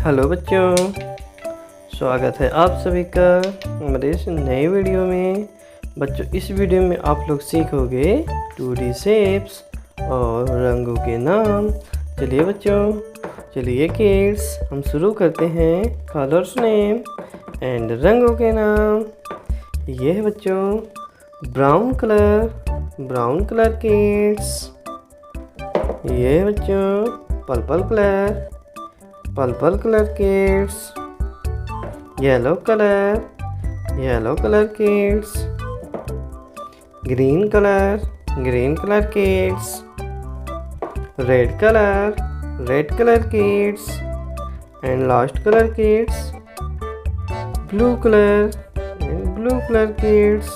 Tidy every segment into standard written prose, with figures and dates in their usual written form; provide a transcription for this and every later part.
Hello बच्चों, स्वागत है आप सभी का हमारे इस नए वीडियो में। बच्चों, इस वीडियो में आप लोग सीखोगे 2D शेप्स और रंगों के नाम। चलिए बच्चों, चलिए किड्स, हम शुरू करते हैं कलर्स नेम एंड रंगों के नाम। ये है बच्चों ब्राउन कलर किड्स। ये है बच्चों purple colour kids. Yellow colour kids. Green colour kids. Red colour kids. And last colour kids blue colour kids.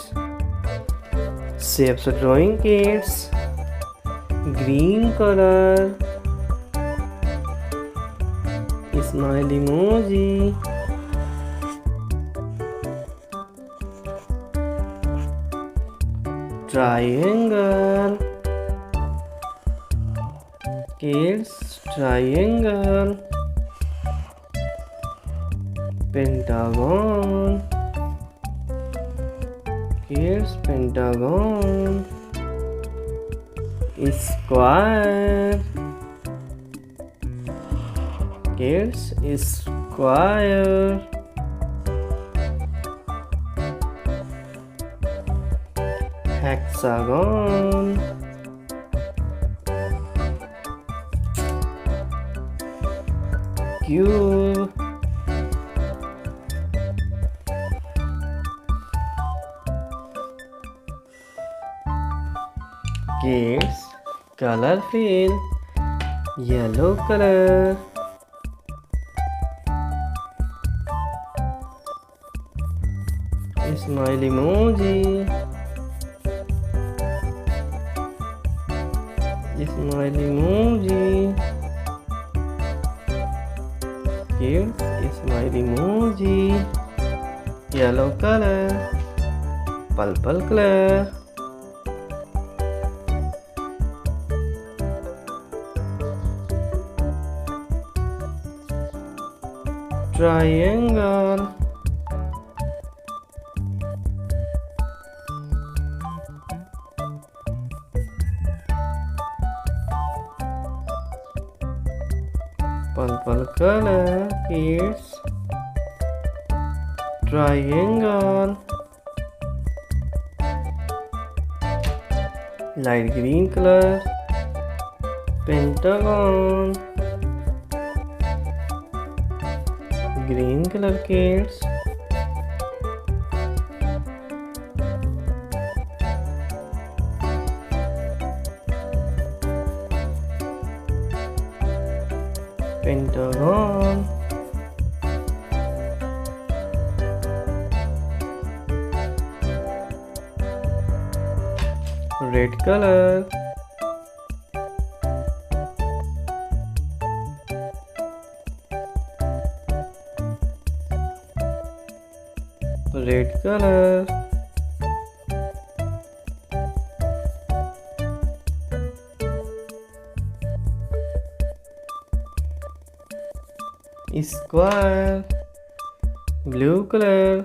Shapes drawing kids. Green colour, smile emoji, triangle kids, triangle, pentagon kids, pentagon, square kids, square, hexagon, cube, kids colourful, yellow colour, smile emoji, kids smile emoji, yellow colour, purple colour, triangle, purple color kids, triangle, light green color, pentagon, green color kids, pentagon, red color, square, blue color,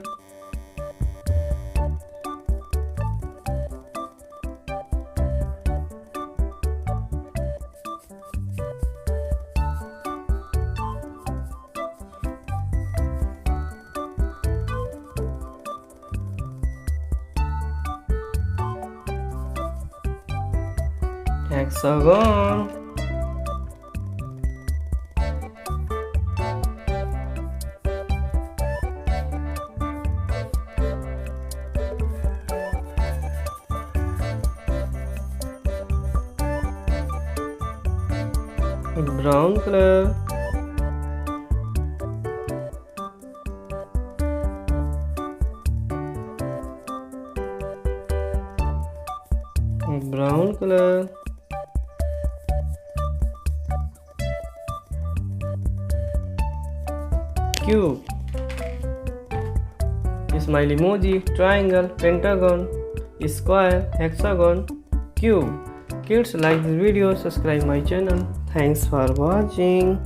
hexagon, brown color, cube, smile emoji, triangle, pentagon, square, hexagon, cube. Kids, like this video, subscribe my channel. Thanks for watching.